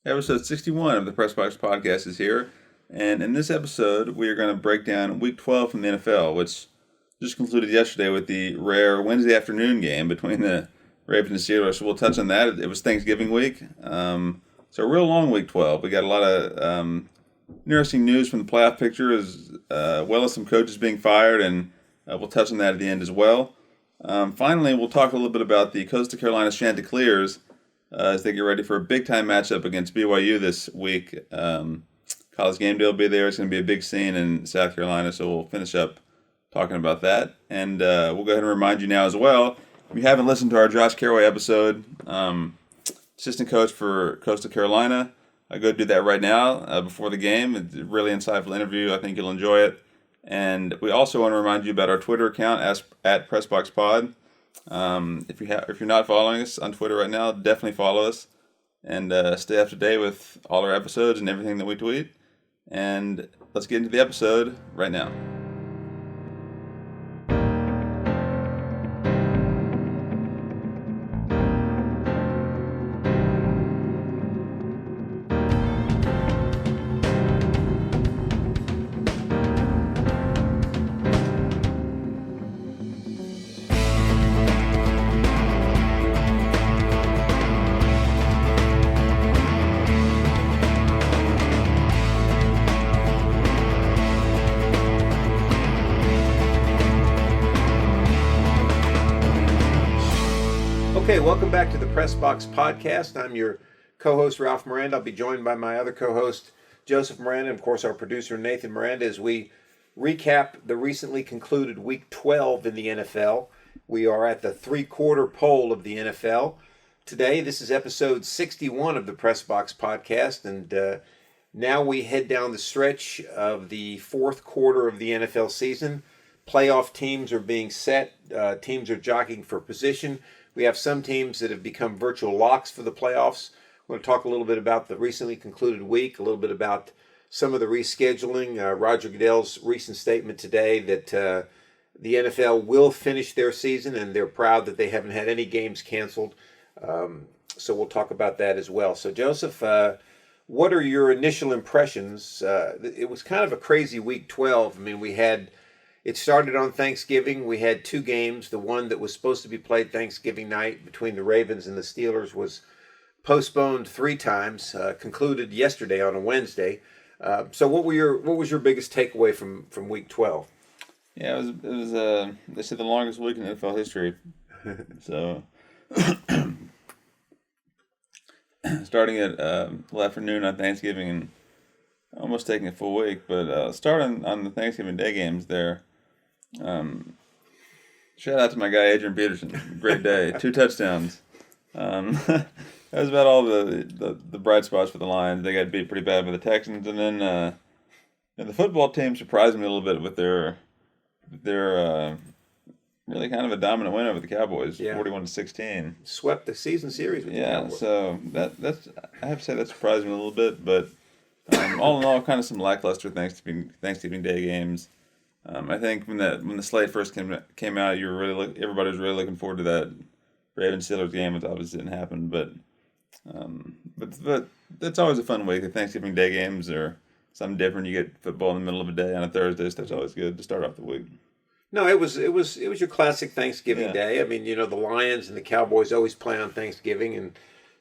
Episode 61 of the Press Box Podcast is here, and in this episode, we are going to break down Week 12 from the NFL, which just concluded yesterday with the rare Wednesday afternoon game between the Ravens and Steelers. So we'll touch on that. It was Thanksgiving week, so a real long Week 12. We got a lot of interesting news from the playoff picture, as well as some coaches being fired, and we'll touch on that at the end as well. Finally, we'll talk a little bit about the Coastal Carolina Chanticleers as they get ready for a big-time matchup against BYU this week. College game day will be there. It's going to be a big scene in South Carolina, so we'll finish up talking about that. And we'll go ahead and remind you now as well, if you haven't listened to our Josh Carraway episode, assistant coach for Coastal Carolina, go do that right now before the game. It's a really insightful interview. I think you'll enjoy it. And we also want to remind you about our Twitter account at PressBoxPod. If you're not following us on Twitter right now, definitely follow us and stay up to date with all our episodes and everything that we tweet. And let's get into the episode right now. Okay, welcome back to the Press Box Podcast. I'm your co-host, Ralph Miranda. I'll be joined by my other co-host, Joseph Miranda, and of course our producer, Nathan Miranda, as we recap the recently concluded Week 12 in the NFL. We are at the three-quarter pole of the NFL. Today, this is episode 61 of the Press Box Podcast, and now we head down the stretch of the fourth quarter of the NFL season. Playoff teams are being set. Teams are jockeying for position. We have some teams that have become virtual locks for the playoffs. We're going to talk a little bit about the recently concluded week, a little bit about some of the rescheduling. Roger Goodell's recent statement today that the NFL will finish their season, and they're proud that they haven't had any games canceled. So we'll talk about that as well. So, Joseph, what are your initial impressions? It was kind of a crazy Week 12. I mean, it started on Thanksgiving. We had two games. The one that was supposed to be played Thanksgiving night between the Ravens and the Steelers was postponed three times, concluded yesterday on a Wednesday. So what was your biggest takeaway from Week 12? Yeah, it was they said the longest week in NFL history. So starting at the afternoon on Thanksgiving and almost taking a full week, but starting on the Thanksgiving Day games there. Shout out to my guy Adrian Peterson. Great day, 2 touchdowns. That was about all the bright spots for the Lions. They got beat pretty bad by the Texans, and then the football team surprised me a little bit with their really kind of a dominant win over the Cowboys, 41-16. Swept the season series with the Cowboys. So that's I have to say that surprised me a little bit, but all in all, kind of some lackluster Thanksgiving Day games. I think when the slate first came out, everybody was really looking forward to that Ravens Steelers game, which obviously didn't happen. But that's always a fun week. The Thanksgiving Day games are something different. You get football in the middle of a day on a Thursday, so that's always good to start off the week. No, it was your classic Thanksgiving Day. I mean, the Lions and the Cowboys always play on Thanksgiving, and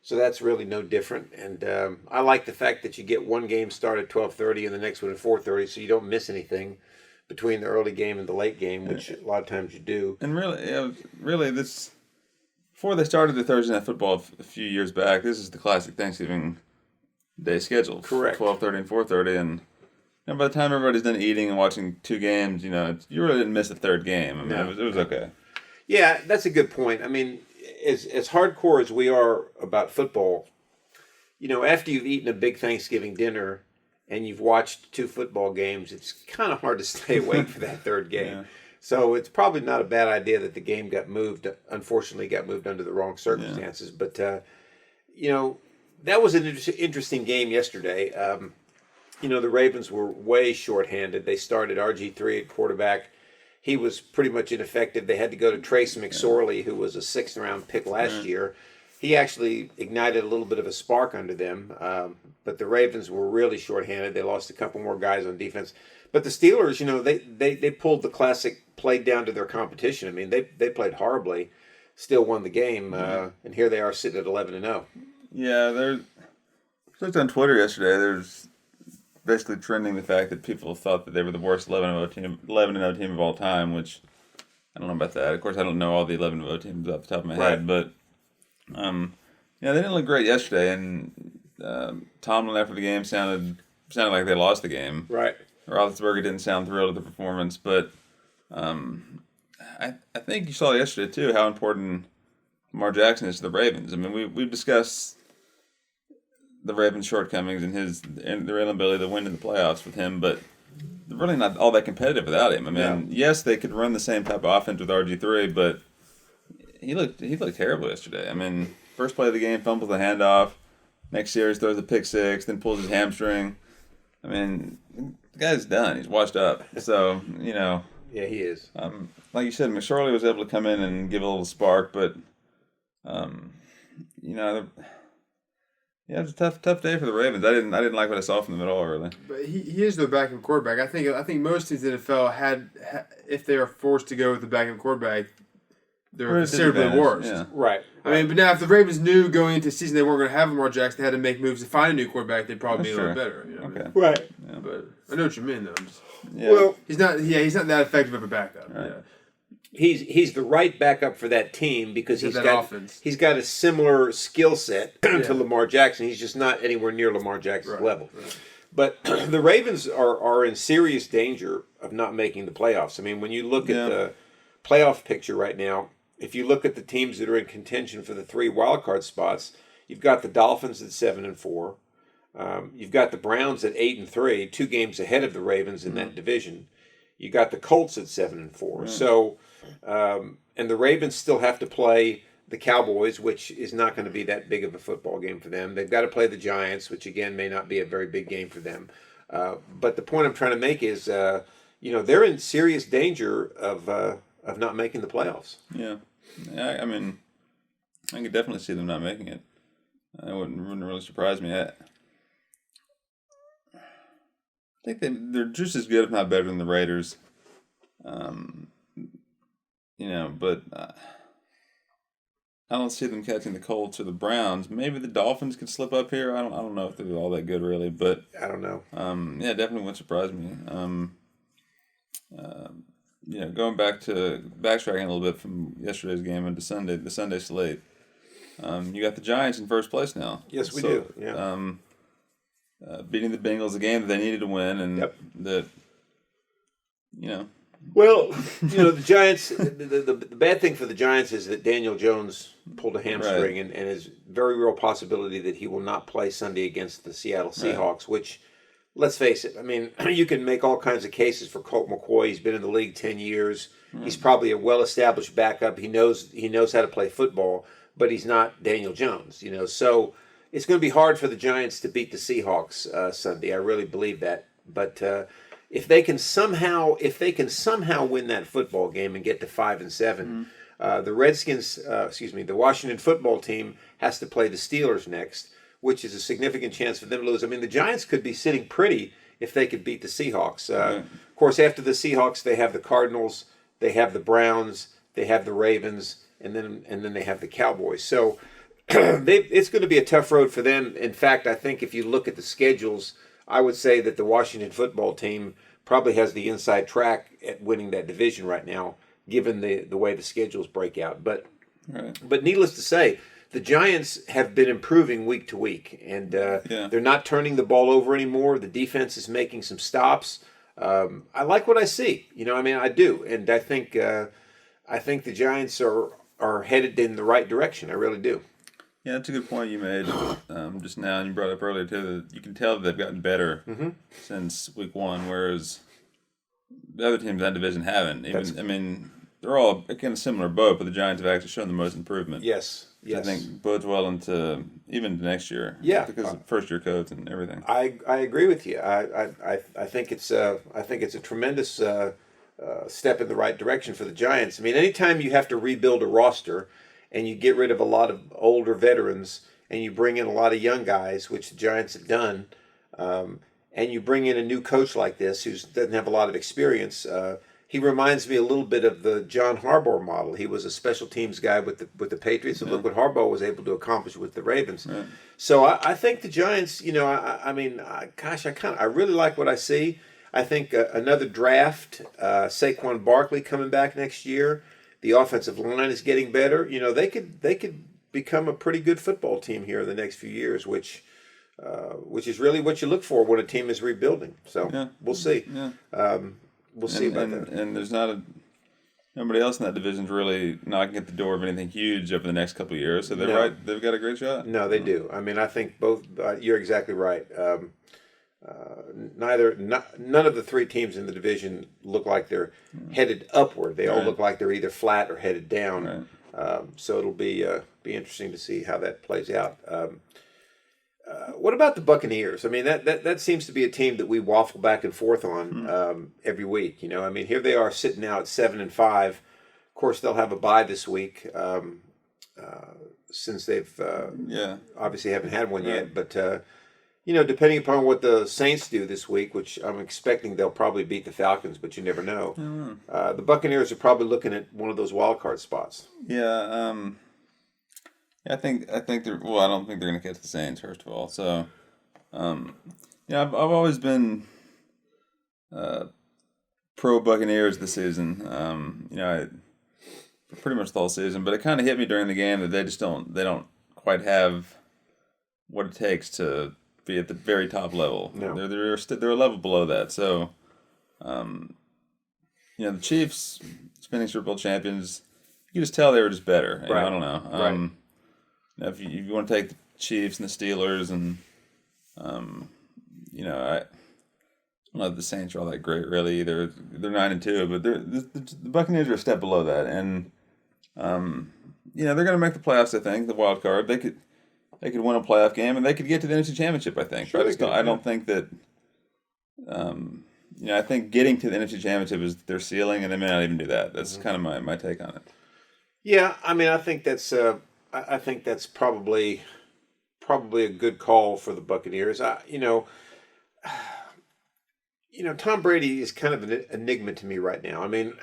so that's really no different. And I like the fact that you get one game start at 12:30 and the next one at 4:30, so you don't miss anything between the early game and the late game, which a lot of times you do. And really, this before they started the Thursday Night Football a few years back, this is the classic Thanksgiving Day schedule. Correct. 12:30 and 4:30, and by the time everybody's done eating and watching two games, you really didn't miss a third game. I mean, it was okay. Yeah, that's a good point. I mean, as hardcore as we are about football, after you've eaten a big Thanksgiving dinner and you've watched two football games, it's kind of hard to stay awake for that third game. Yeah. So it's probably not a bad idea that the game got moved. Unfortunately, got moved under the wrong circumstances. Yeah. But, that was an interesting game yesterday. The Ravens were way shorthanded. They started RG3 at quarterback. He was pretty much ineffective. They had to go to Trace McSorley, who was a 6th-round pick last year. he actually ignited a little bit of a spark under them. But the Ravens were really shorthanded. They lost a couple more guys on defense. But the Steelers, they pulled the classic play down to their competition. I mean, they played horribly, still won the game, and here they are sitting at 11-0. Yeah, I looked on Twitter yesterday. There's basically trending the fact that people thought that they were the worst 11-0 team of all time, which I don't know about that. Of course, I don't know all the 11-0 teams off the top of my head, but they didn't look great yesterday. And Tomlin after the game sounded like they lost the game. Right. Roethlisberger didn't sound thrilled with the performance, but I think you saw yesterday too how important Lamar Jackson is to the Ravens. I mean, we've discussed the Ravens' shortcomings and their inability to win in the playoffs with him, but they're really not all that competitive without him. I mean, yes, they could run the same type of offense with RG3, but he looked terrible yesterday. I mean, first play of the game, fumbles the handoff. Next series, throws a pick six, then pulls his hamstring. I mean, the guy's done. He's washed up. So, Yeah, he is. Like you said, McSorley was able to come in and give a little spark, but, it was a tough day for the Ravens. I didn't like what I saw from them at all, really. But he is their backup quarterback. I think most teams in the NFL had if they are forced to go with the backup quarterback, they're considerably worse. Yeah. Right. I mean, but now if the Ravens knew going into the season they weren't going to have Lamar Jackson, they had to make moves to find a new quarterback. They'd probably be a little better. Okay. Right. Yeah. But I know what you mean, though. Well, he's not that effective of a backup. Right. Yeah. He's the right backup for that team because he's got a similar skill set to Lamar Jackson. He's just not anywhere near Lamar Jackson's level. Right. But the Ravens are in serious danger of not making the playoffs. I mean, when you look at the playoff picture right now, if you look at the teams that are in contention for the 3 wildcard spots, you've got the Dolphins at 7-4. You've got the Browns at 8-3, 2 games ahead of the Ravens in that division. You got the Colts at 7-4. Right. So, and the Ravens still have to play the Cowboys, which is not going to be that big of a football game for them. They've got to play the Giants, which again may not be a very big game for them. But the point I'm trying to make is, they're in serious danger of not making the playoffs. Yeah, I mean, I could definitely see them not making it. It wouldn't really surprise me. I think they're just as good, if not better, than the Raiders. But I don't see them catching the Colts or the Browns. Maybe the Dolphins could slip up here. I don't know if they're all that good, really. But I don't know. Definitely wouldn't surprise me. Going backtracking a little bit from yesterday's game into the Sunday slate. You got the Giants in first place now. Yes, we do. Yeah. Beating the Bengals, a game that they needed to win, and Well, the Giants. The bad thing for the Giants is that Daniel Jones pulled a hamstring, and is very real possibility that he will not play Sunday against the Seattle Seahawks. Which, let's face it, I mean, you can make all kinds of cases for Colt McCoy. He's been in the league 10 years. He's probably a well-established backup. He knows how to play football, but he's not Daniel Jones. So it's going to be hard for the Giants to beat the Seahawks Sunday. I really believe that, but. If they can somehow win that football game and get to 5-7, the Washington football team has to play the Steelers next, which is a significant chance for them to lose. I mean, the Giants could be sitting pretty if they could beat the Seahawks. Of course, after the Seahawks, they have the Cardinals, they have the Browns, they have the Ravens, and then they have the Cowboys. So it's going to be a tough road for them. In fact, I think if you look at the schedules, I would say that the Washington football team probably has the inside track at winning that division right now, given the way the schedules break out. But needless to say, the Giants have been improving week to week, and they're not turning the ball over anymore. The defense is making some stops. I like what I see. I do, and I think the Giants are headed in the right direction. I really do. Yeah, that's a good point you made just now, and you brought up earlier too. That you can tell that they've gotten better since week 1, whereas the other teams in that division haven't. They're all in a similar boat, but the Giants have actually shown the most improvement. Yes. I think bodes well into next year. Yeah, because of first-year codes and everything. I agree with you. I think it's a tremendous step in the right direction for the Giants. I mean, anytime you have to rebuild a roster. and you get rid of a lot of older veterans, and you bring in a lot of young guys, which the Giants have done, and you bring in a new coach like this who doesn't have a lot of experience. He reminds me a little bit of the John Harbaugh model. He was a special teams guy with the Patriots, and look what Harbaugh was able to accomplish with the Ravens. Right. So I think the Giants, I really like what I see. I think another draft, Saquon Barkley coming back next year. The offensive line is getting better. They could become a pretty good football team here in the next few years, which is really what you look for when a team is rebuilding. So we'll see. Yeah. We'll see about that. And there's nobody else in that division's really knocking at the door of anything huge over the next couple of years. So they're right. They've got a great shot. No, they do. I mean, I think both. You're exactly right. None of the three teams in the division look like they're headed upward. They all look like they're either flat or headed down. Right. So it'll be interesting to see how that plays out. What about the Buccaneers? I mean, that seems to be a team that we waffle back and forth on every week. I mean, here they are sitting now at 7-5. Of course, they'll have a bye this week since they've obviously haven't had one yet. But depending upon what the Saints do this week, which I'm expecting they'll probably beat the Falcons, but you never know. The Buccaneers are probably looking at one of those wild card spots. Yeah. I think they're. Well, I don't think they're going to catch the Saints, first of all. So, I've always been pro Buccaneers this season. Pretty much the whole season. But it kind of hit me during the game that they don't quite have what it takes to be at the very top level. No. They're a level below that. So, the Chiefs, defending Super Bowl champions, you can just tell they were just better. Right. I don't know. Right. If you want to take the Chiefs and the Steelers and, I don't know if the Saints are all that great really either. They're 9-2, but the Buccaneers are a step below that, and they're going to make the playoffs. I think the wild card. They could win a playoff game, and they could get to the NFC Championship. I think. Sure, I don't think that. I think getting to the NFC Championship is their ceiling, and they may not even do that. That's kind of my take on it. Yeah, I mean, I think that's probably a good call for the Buccaneers. Tom Brady is kind of an enigma to me right now. I mean,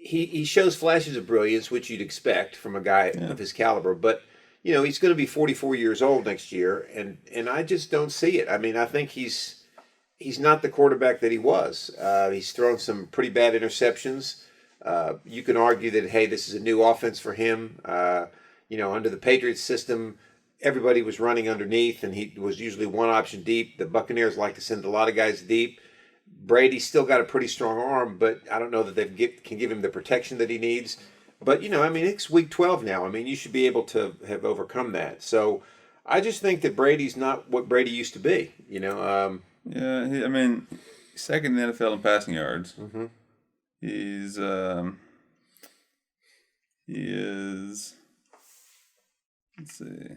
he shows flashes of brilliance, which you'd expect from a guy of his caliber, but he's going to be 44 years old next year, and I just don't see it. I mean, I think he's not the quarterback that he was. He's thrown some pretty bad interceptions. You can argue that, hey, this is a new offense for him. Under the Patriots system, everybody was running underneath, and he was usually one option deep. The Buccaneers like to send a lot of guys deep. Brady's still got a pretty strong arm, but I don't know that they can give him the protection that he needs. But, it's week 12 now. I mean, you should be able to have overcome that. So I just think that Brady's not what Brady used to be, second in the NFL in passing yards. Mm-hmm. He is. Let's see.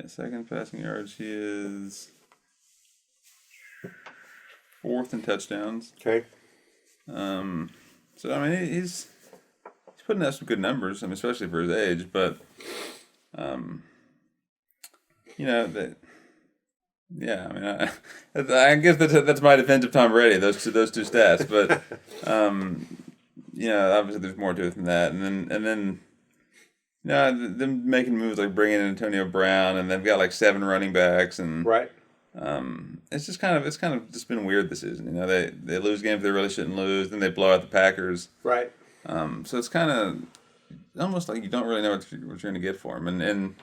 Second passing yards. He is fourth in touchdowns. Okay. So he's putting up some good numbers. Especially for his age, but I guess that's my defense of Tom Brady. Those two stats, but obviously there's more to it than that. And then them making moves like bringing in Antonio Brown, and they've got like 7 running backs, and right. It's kind of just been weird this season. They lose games they really shouldn't lose, then they blow out the Packers. Right. So it's kind of almost like you don't really know what you're going to get for him, and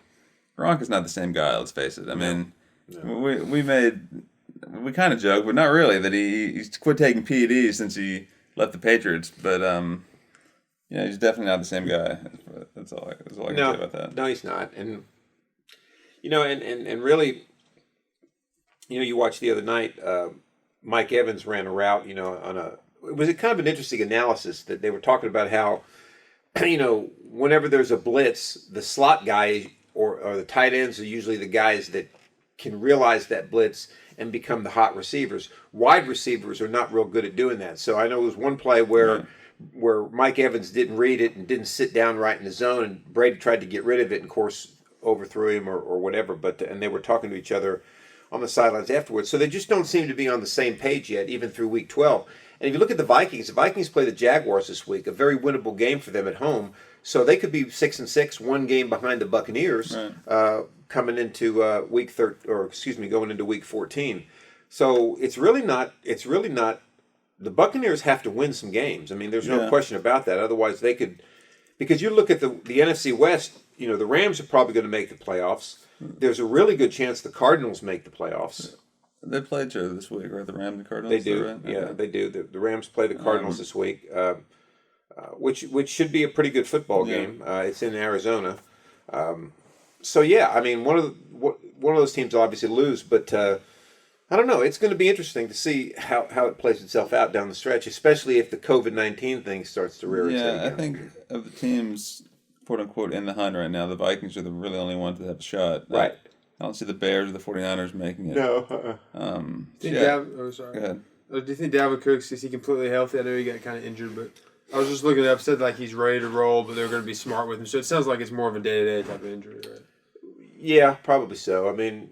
Gronk is not the same guy. Let's face it. I mean. No. We kind of joke, but not really, that he's quit taking PEDs since he left the Patriots. But he's definitely not the same guy. That's all I can say about that. No, he's not. And and really, you watched the other night. Mike Evans ran a route. It was kind of an interesting analysis that they were talking about how, whenever there's a blitz, the slot guy or the tight ends are usually the guys that can realize that blitz and become the hot receivers. Wide receivers are not real good at doing that. So I know there was one play where where Mike Evans didn't read it and didn't sit down right in the zone, and Brady tried to get rid of it, and of course overthrew him or whatever. But and they were talking to each other on the sidelines afterwards. So they just don't seem to be on the same page yet, even through Week 12. And if you look at the Vikings play the Jaguars this week, a very winnable game for them at home. So they could be 6-6, one game behind the Buccaneers, coming into going into Week 14. So it's really not. The Buccaneers have to win some games. I mean, there's no question about that. Otherwise, they could. Because you look at the NFC West, the Rams are probably going to make the playoffs. There's a really good chance the Cardinals make the playoffs. They play each other this week, right? The Rams and Cardinals. They do, right? yeah, they do. The Rams play the Cardinals this week, which should be a pretty good football game. It's in Arizona, so yeah. I mean, one of those teams will obviously lose, but I don't know. It's going to be interesting to see how it plays itself out down the stretch, especially if the COVID-19 thing starts to rear its head again. I think of the teams, quote unquote, in the hunt right now, the Vikings are the really only ones that have a shot. Right. I don't see the Bears or the 49ers making it. No. Do you think Dalvin Cook, is he completely healthy? I know he got kind of injured, but I was just looking it up. Said like he's ready to roll, but they're going to be smart with him. So it sounds like it's more of a day-to-day type of injury, right? Yeah, probably so. I mean,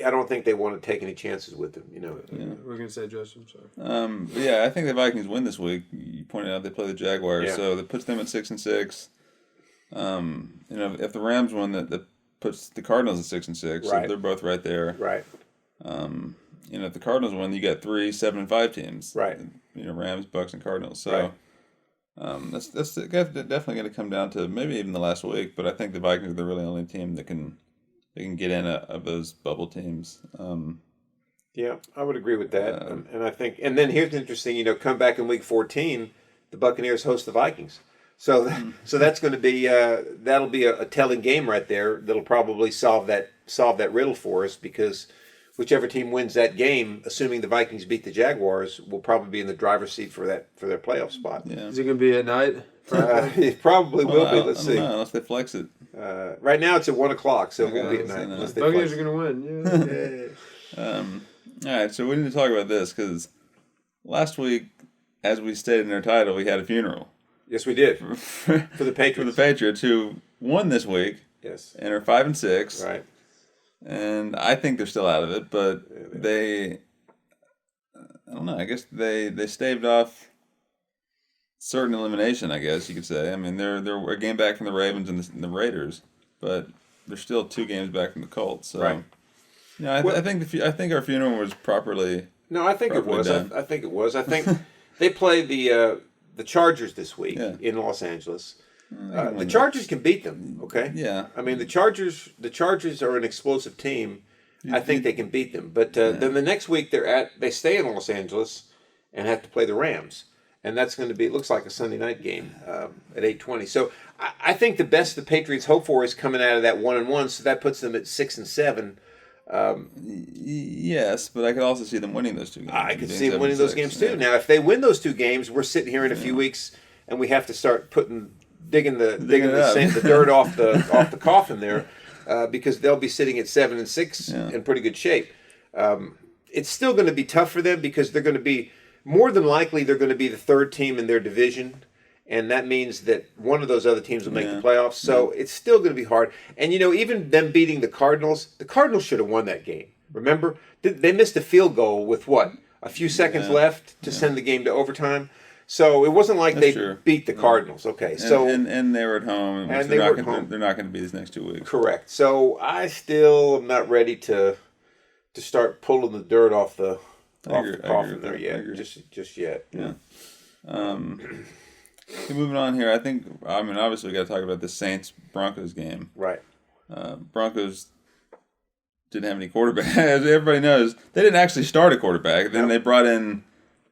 I don't think they want to take any chances with him. We're going to say Joseph. I'm sorry. I think the Vikings win this week. You pointed out they play the Jaguars, so that puts them at 6-6. If the Rams win, that puts the Cardinals at 6-6. Right. So they're both right there. Right. If the Cardinals win, you got 3 7-5 teams. Right. Rams, Bucks, and Cardinals. So that's definitely going to come down to maybe even the last week. But I think the Vikings are the really only team that can get in of those bubble teams. Yeah, I would agree with that. And I think, and then here's interesting. Come back in Week 14, the Buccaneers host the Vikings. So that's going to be that'll be a telling game right there. That'll probably solve that riddle for us, because whichever team wins that game, assuming the Vikings beat the Jaguars, will probably be in the driver's seat for their playoff spot. Yeah. Is it going to be at night? It probably will be. Let's see. Unless they flex it. Right now it's at 1:00, so it won't be at night. The Buccaneers are going to win. Yeah. All right, so we need to talk about this because last week, as we stated in our title, we had a funeral. Yes, we did. For the Patriots. For the Patriots, who won this week. Yes. And are 5-6. Right. And I think they're still out of it, but I don't know. I guess they staved off certain elimination, I guess you could say. I mean, they're a game back from the Ravens and the Raiders, but they're still 2 games back from the Colts. So, right. I think our funeral was properly. No, I think it was. I think it was. I think they play the Chargers this week in Los Angeles. The Chargers can beat them. Okay. Yeah. I mean, the Chargers are an explosive team. I think they can beat them. But then the next week they stay in Los Angeles and have to play the Rams, and that's going to be, it looks like a Sunday night game at 8:20. So I think the best the Patriots hope for is coming out of that 1-1. So that puts them at 6-7. Yes, but I could also see them winning those 2 games. I could see them winning those games too. Now, if they win those 2 games, we're sitting here in a few weeks, and we have to start digging the dirt off the coffin there, because they'll be sitting at 7-6 in pretty good shape. It's still going to be tough for them because they're going to be more than likely the 3rd team in their division. And that means that one of those other teams will make the playoffs. So it's still going to be hard. And, even them beating the Cardinals should have won that game. Remember? They missed a field goal with, a few seconds left to send the game to overtime. So it wasn't like they beat the Cardinals. Okay. So and they were at home. And they're not going to be these next 2 weeks. Correct. So I still am not ready to start pulling the dirt off the coffin there yet. Just yet. Yeah. Moving on here, obviously we got to talk about the Saints-Broncos game. Right. Broncos didn't have any quarterback. As everybody knows, they didn't actually start a quarterback. Then they brought in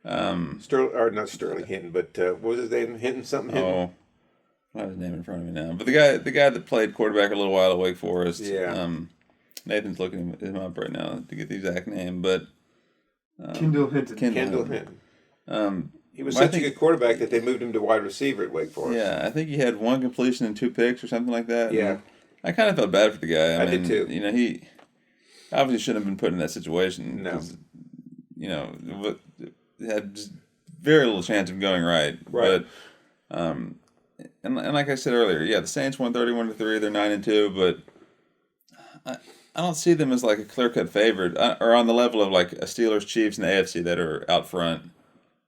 not Sterling Hinton, but what was his name? Hinton something. Hinton? Oh, I have his name in front of me now. But the guy that played quarterback a little while at Wake Forest. Yeah. Nathan's looking him up right now to get the exact name, but Kendall Hinton. Kendall Hinton. He was such a good quarterback that they moved him to wide receiver at Wake Forest. Yeah, I think he had 1 completion and 2 picks or something like that. Yeah. And I kind of felt bad for the guy. I did too. He obviously shouldn't have been put in that situation. No. Had just very little chance of going right. Right. But and like I said earlier, yeah, the Saints won 31-3. They're 9-2, but I don't see them as like a clear-cut favorite or on the level of like a Steelers, Chiefs, and the AFC that are out front.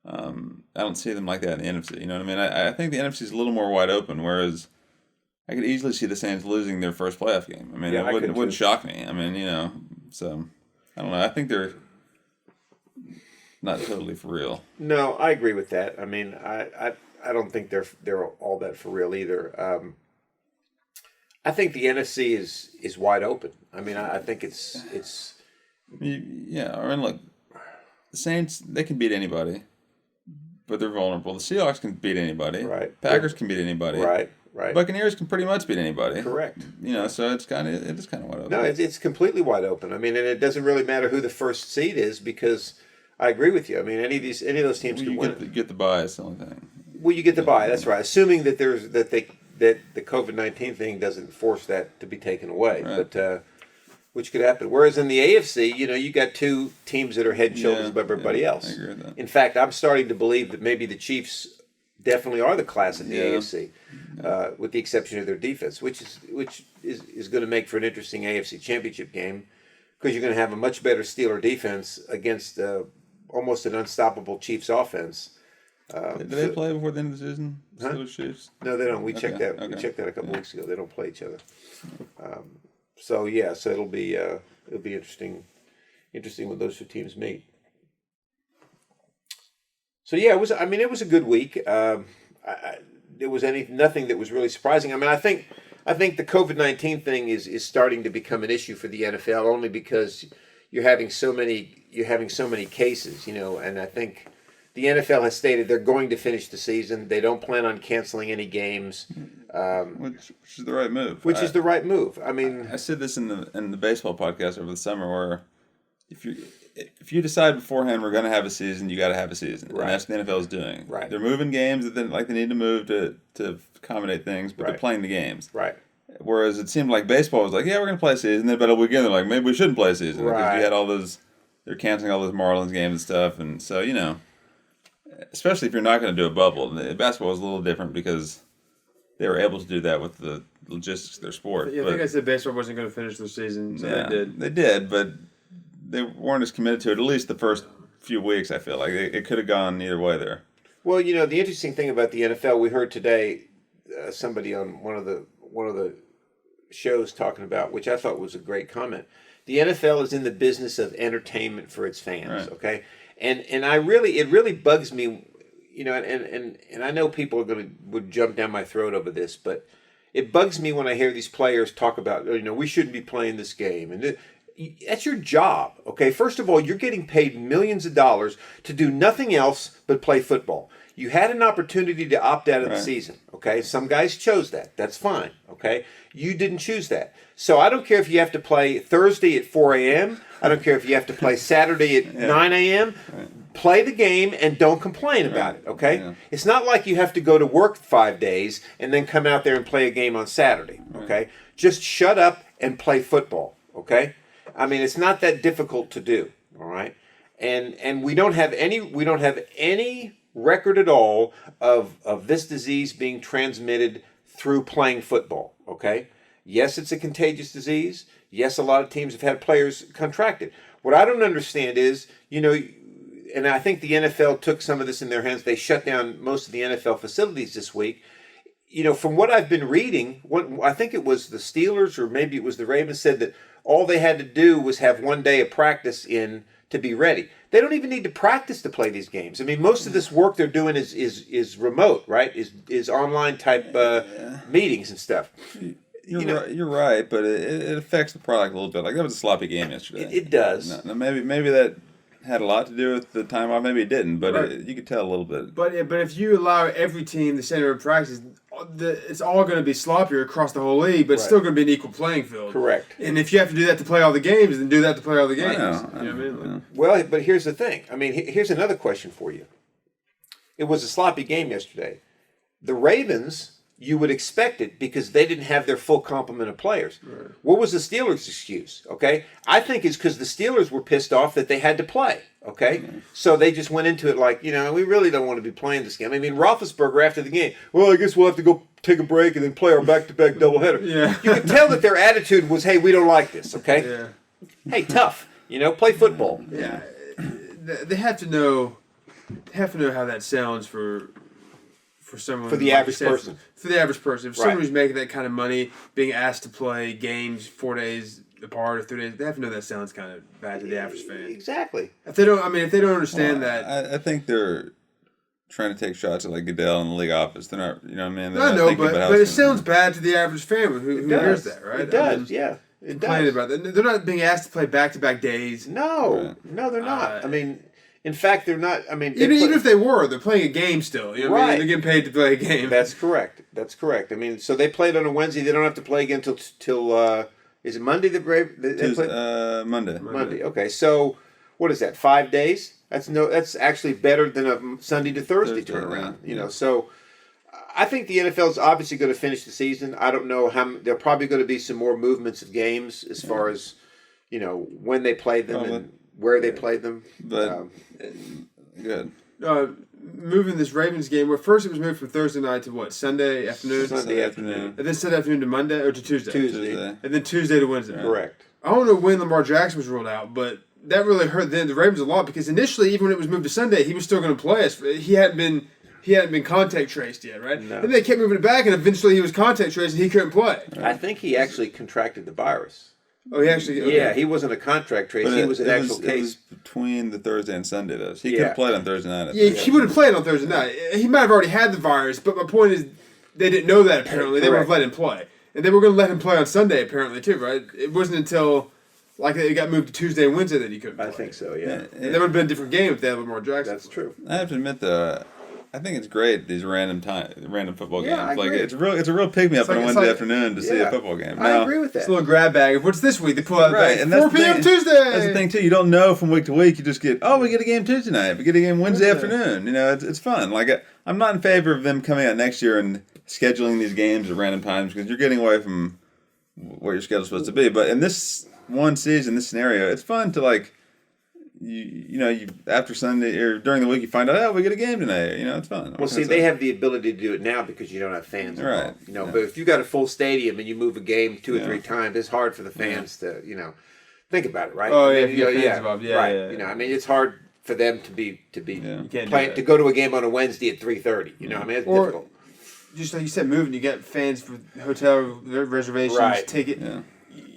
I don't see them like that in the NFC. You know what I mean? I think the NFC is a little more wide open, whereas I could easily see the Saints losing their first playoff game. I mean, it wouldn't shock me. I mean, so I don't know. I think they're not totally for real. No, I agree with that. I mean, I don't think they're all that for real either. I think the NFC is wide open. I mean, I think it's. Yeah, I mean, look, the Saints, they can beat anybody, but they're vulnerable. The Seahawks can beat anybody. Right. Packers can beat anybody. Right. Buccaneers can pretty much beat anybody. Correct. So it is kind of wide open. No, it's completely wide open. I mean, and it doesn't really matter who the first seed is because I agree with you. I mean, any of those teams can win. You get the bye. That's the only thing. Well, you get the bye. That's right. Assuming that that the COVID-19 thing doesn't force that to be taken away, right. but which could happen. Whereas in the AFC, you got two teams that are head and shoulders above everybody else. I agree with that. In fact, I'm starting to believe that maybe the Chiefs definitely are the class in the AFC, with the exception of their defense, which is going to make for an interesting AFC Championship game because you're going to have a much better Steeler defense against almost an unstoppable Chiefs offense. Do they play before the end of the season? Steelers, Chiefs? No, they don't. We checked that. Okay. We checked that a couple weeks ago. They don't play each other. So it'll be interesting when those two teams meet. So yeah, it was. I mean, it was a good week. There was nothing that was really surprising. I mean, I think the COVID-19 thing is starting to become an issue for the NFL only because you're having so many cases, and I think the NFL has stated they're going to finish the season. They don't plan on canceling any games, which is the right move. Is the right move. I mean, I said this in the baseball podcast over the summer, where if you decide beforehand we're going to have a season, you got to have a season, right. And that's what the NFL is doing. Right. They're moving games that they need to move to accommodate things, but they're playing the games. Right. Whereas it seemed like baseball was like, yeah, we're going to play a season. Then about a weekend, they're like, maybe we shouldn't play a season because you had all those. They're canceling all those Marlins games and stuff, and so especially if you're not going to do a bubble. Basketball was a little different because they were able to do that with the logistics of their sport. Yeah, I think I said baseball wasn't going to finish the season, so they did. They did, but they weren't as committed to it, at least the first few weeks, I feel like. It could have gone either way there. Well, the interesting thing about the NFL, we heard today somebody on one of the shows talking about, which I thought was a great comment. The NFL is in the business of entertainment for its fans, right. Okay? And it really bugs me, and I know people would jump down my throat over this, but it bugs me when I hear these players talk about, we shouldn't be playing this game. And that's your job, okay? First of all, you're getting paid millions of dollars to do nothing else but play football. You had an opportunity to opt out of the season, okay? Some guys chose that. That's fine, okay? You didn't choose that. So I don't care if you have to play Thursday at 4 a.m. I don't care if you have to play Saturday at 9 a.m. Right. Play the game and don't complain about it, okay? Yeah. It's not like you have to go to work 5 days and then come out there and play a game on Saturday, okay? Right. Just shut up and play football, okay? I mean, it's not that difficult to do, all right? And we don't have any record at all of this disease being transmitted through playing football, okay? Yes, it's a contagious disease. Yes, a lot of teams have had players contract it. What I don't understand is, and I think the NFL took some of this in their hands. They shut down most of the NFL facilities this week. From what I've been reading, I think it was the Steelers or maybe it was the Ravens said that all they had to do was have 1 day of practice in to be ready. They don't even need to practice to play these games. I mean, most of this work they're doing is remote, right? Is online type meetings and stuff. You're right, but it affects the product a little bit. Like that was a sloppy game yesterday. It does. Now, maybe that had a lot to do with the time off. Maybe it didn't, but you could tell a little bit. But if you allow every team the same number of practice, it's all going to be sloppier across the whole league, but it's still going to be an equal playing field. Correct. And if you have to do that to play all the games, then do that to play all the games. I know what I mean? Well, but here's the thing. I mean, here's another question for you. It was a sloppy game yesterday. The Ravens, you would expect it because they didn't have their full complement of players. Right. What was the Steelers' excuse? Okay, I think it's because the Steelers were pissed off that they had to play. Okay, so they just went into it like, we really don't want to be playing this game. I mean, Roethlisberger after the game, well, I guess we'll have to go take a break and then play our back-to-back doubleheader. Yeah. You could tell that their attitude was, hey, we don't like this. Okay, Yeah. hey, tough. Play football. Yeah. They have to know. They have to know how that sounds for someone, For the like average you said, person. For the average person, if Right. someone who's making that kind of money, being asked to play games 4 days apart or 3 days, they have to know that sounds kind of bad to the average fan. Exactly. If they don't understand that. I think they're trying to take shots at like Goodell in the league office. They're not, you know what I mean? They're I not know, thinking about how but it it's gonna sounds bad to the average fan who hears that, right? It does, I mean, yeah. It complaining does. about that. They're not being asked to play back-to-back days. No, no, they're not. I mean, in fact, they're not. I mean, Even if they were, they're playing a game still. You know what I mean? Right. They're getting paid to play a game. That's correct. That's correct. I mean, so they played on a Wednesday. They don't have to play again till is it Monday? They played Monday. Monday. Okay, so what is that? 5 days? That's actually better than a Sunday to Thursday turnaround. Yeah. So I think the NFL is obviously going to finish the season. I don't know how. There are probably going to be some more movements of games as far as when they played them and where they played them. But good. Moving this Ravens game, where first it was moved from Thursday night to what, Sunday afternoon? Sunday afternoon. And then Sunday afternoon to Monday, or to Tuesday? Tuesday. And then Tuesday to Wednesday. Correct. I don't know when Lamar Jackson was ruled out, but that really hurt the Ravens a lot because initially, even when it was moved to Sunday, he was still going to play us. He hadn't been contact traced yet, right? No. And they kept moving it back, and eventually he was contact traced and he couldn't play. I think he actually contracted the virus. Oh, he actually... Okay. Yeah, he wasn't a contract trace. He was an actual It case. was between the Thursday and Sunday, though. So he could have played on Thursday night. Yeah, he would have played on Thursday night. He might have already had the virus, but my point is they didn't know that apparently. They would have let him play. And they were going to let him play on Sunday apparently too, right? It wasn't until it got moved to Tuesday and Wednesday that he couldn't play. I think so, yeah. And that would have been a different game if they had Lamar Jackson. That's true. I have to admit, though, I think it's great, these random football games. Yeah, I agree. It's a real pick-me-up on a Wednesday afternoon to see a football game. I agree with that. It's a little grab bag. What's this week? They pull out Right, and 4 p.m. Tuesday. That's the thing, too. You don't know from week to week. You just get, we get a game Tuesday night. We get a game Wednesday afternoon. It's fun. I'm not in favor of them coming out next year and scheduling these games at random times because you're getting away from what your schedule's supposed to be. But in this one season, this scenario, it's fun to, you after Sunday or during the week you find out we get a game tonight. It's fun. Well, see, they have the ability to do it now because you don't have fans involved. Right. But if you got a full stadium and you move a game 2 or 3 times, it's hard for the fans to think about it, right? Oh yeah, if you have fans involved, yeah, right. yeah. I mean, it's hard for them to be You can't playing to go to a game on a Wednesday at 3:30. I mean, it's difficult. Just like you said, moving, you get fans for hotel reservations, Right. ticket. Yeah.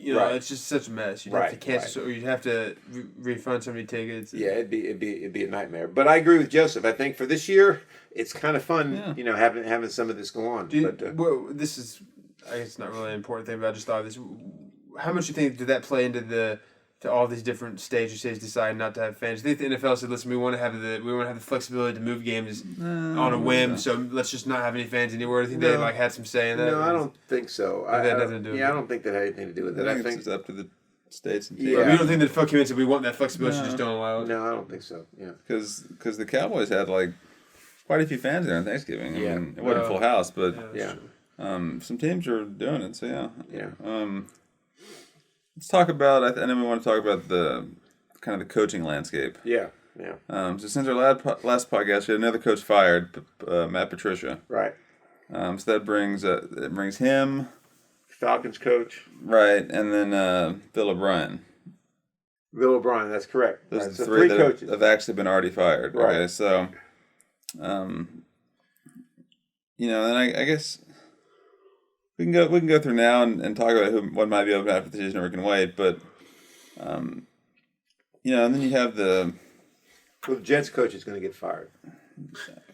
Right. It's just such a mess. You'd have to cancel, or you'd have to refund so many tickets. Yeah, it'd be a nightmare. But I agree with Joseph. I think for this year, it's kind of fun. Having some of this go on. This is, I guess, it's not really an important thing, but I just thought of this. How much do you think did that play into all these different stages decide not to have fans? I think the NFL said, "Listen, we want to have the flexibility to move games on a whim, so let's just not have any fans anywhere." I think they had some say in that. No, I don't think so. That had nothing to do with it. I don't think that had anything to do with it. I think it's up to the states and teams. You don't think the NFL came in and said we want that flexibility, so just don't allow it? No, I don't think so. Yeah, because the Cowboys had quite a few fans there on Thanksgiving. I mean, it wasn't a full house, but some teams are doing it. So yeah. Let's talk about. I know we want to talk about the kind of the coaching landscape. Yeah. So since our last podcast, we had another coach fired, Matt Patricia. Right. So that brings him, Falcons coach. right, and then Bill O'Brien. Bill O'Brien. That's correct. Those Right. are So the three that coaches. have actually been already fired. Right. Okay, so, then I guess we can go through now and talk about what might be open after the season, or we can wait. But, and then you have the. Well, the Jets coach is going to get fired.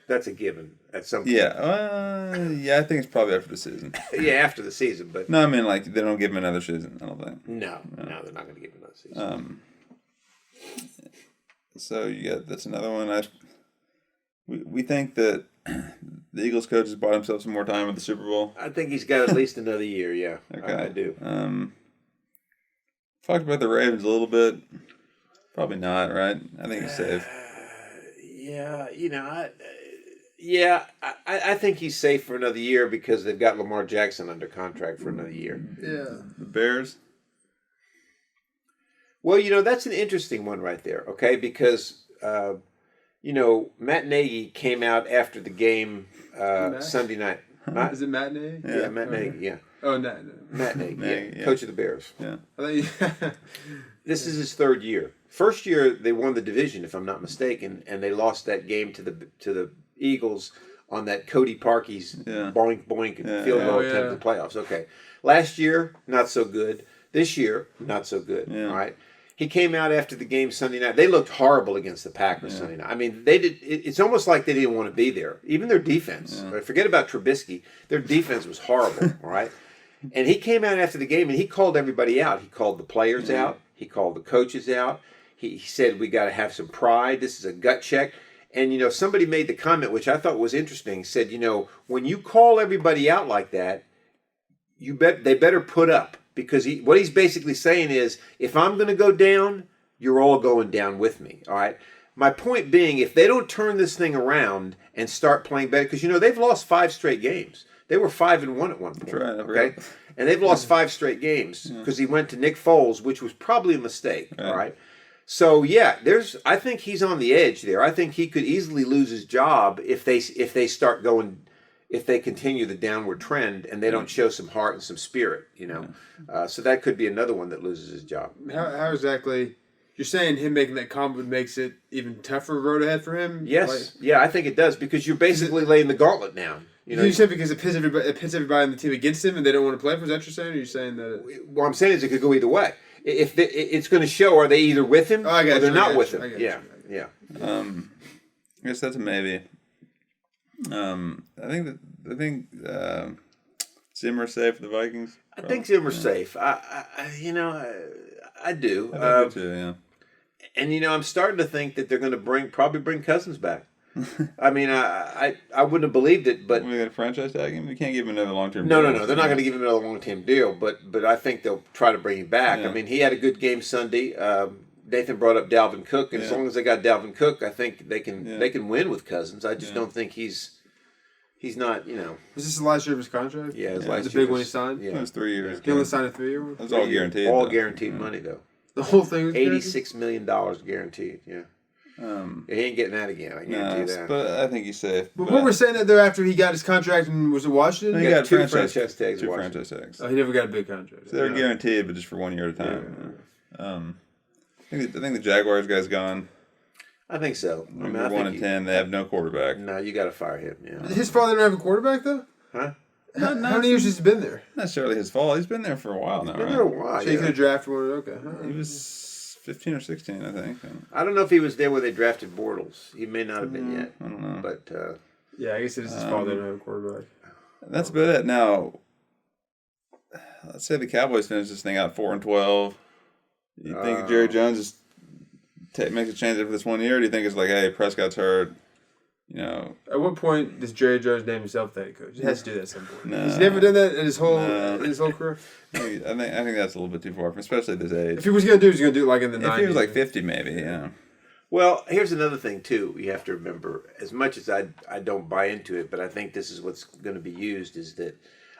That's a given at some point. Yeah, I think it's probably after the season. Yeah, after the season, but No, I mean they don't give him another season. I don't think. no, they're not going to give him another season. So that's another one. We think that the Eagles coach has bought himself some more time with the Super Bowl. I think he's got at least another year. Yeah, Okay, I do. Talked about the Ravens a little bit. Probably not, right? I think he's safe. Yeah, Yeah, I think he's safe for another year because they've got Lamar Jackson under contract for another year. Yeah. The Bears? Well, that's an interesting one right there, okay? Because, Matt Nagy came out after the game Sunday night. Is it Matt Nagy? Yeah, Matt Nagy, yeah. Oh, no. Matt Nagy, yeah. Coach of the Bears. Yeah. This is his third year. First year, they won the division, if I'm not mistaken, and they lost that game to the Eagles on that Cody Parkey's boink boink field goal attempt in the playoffs. Okay. Last year, not so good. This year, not so good. Yeah. All right. He came out after the game Sunday night. They looked horrible against the Packers Sunday night. I mean, they did. It's almost like they didn't want to be there. Even their defense. Right? Forget about Trubisky. Their defense was horrible. All right. And he came out after the game and he called everybody out. He called the players out. He called the coaches out. He said, we got to have some pride. This is a gut check. And, somebody made the comment, which I thought was interesting, said, when you call everybody out like that, they better put up. Because what he's basically saying is, if I'm going to go down, you're all going down with me. All right. My point being, if they don't turn this thing around and start playing better, because they've lost 5 straight games. They were 5-1 at one point. That's right. Okay, and they've lost 5 straight games because he went to Nick Foles, which was probably a mistake. Right. All right. So I think he's on the edge there. I think he could easily lose his job if they start going. If they continue the downward trend and they don't show some heart and some spirit, so that could be another one that loses his job. How exactly? You're saying him making that comment makes it even tougher road ahead for him? Yes, I think it does because you're basically laying the gauntlet down. You said because it pits everybody on the team against him and they don't want to play for. Is that what you're saying? Or are you saying that? What I'm saying is it could go either way. If it's going to show, are they either with him or they're not with him? Yeah. I guess that's a maybe. I think Zimmer's safe for the Vikings. I think Zimmer's safe. I do. I do too. Yeah. And I'm starting to think that they're going to probably bring Cousins back. I mean, I wouldn't have believed it, but we got a franchise tag him. We can't give him another long-term. No. They're not going to give him another long-term deal, but I think they'll try to bring him back. Yeah. I mean, he had a good game Sunday. Nathan brought up Dalvin Cook, and as long as they got Dalvin Cook, I think they can win with Cousins. I just don't think he's not. Is this the last year of his contract? Yeah, his last year. The big one he signed. Yeah, it was 3 years. He only signed a 3-year one. It was all guaranteed. All guaranteed money though. The whole thing was $86 million guaranteed. Yeah. He ain't getting that again. I guarantee you that. But I think he's safe. But what we're saying that though, after he got his contract and was it Washington, he got 2 franchise tags. 2 franchise tags. Oh, he never got a big contract. So they're guaranteed, but just for 1 year at a time. Yeah. I think the Jaguars guy's gone. I think so. I mean, 1-10. They have no quarterback. No, you got to fire him. Yeah. His father didn't have a quarterback though. Huh? How many years has he been there? Not necessarily his fault. He's been there for a while now. He's been there a while. So he could have drafted one. Okay. He was 15 or 16, I think. I don't know if he was there where they drafted Bortles. He may not have been yet. I don't know. But I guess it is his fault they don't have a quarterback. That's about it. Now, let's say the Cowboys finish this thing out 4-12. You think Jerry Jones just makes a change after this 1 year? Or do you think it's like, hey, Prescott's hurt? At what point does Jerry Jones name himself the head coach? He has to do that at some point. No. He's never done that in his whole career. I think that's a little bit too far, especially at this age. If he was going to do it, he was going to do it like in the 90s. If he was like 50, maybe, yeah. Well, here's another thing, too. You have to remember, as much as I don't buy into it, but I think this is what's going to be used, is that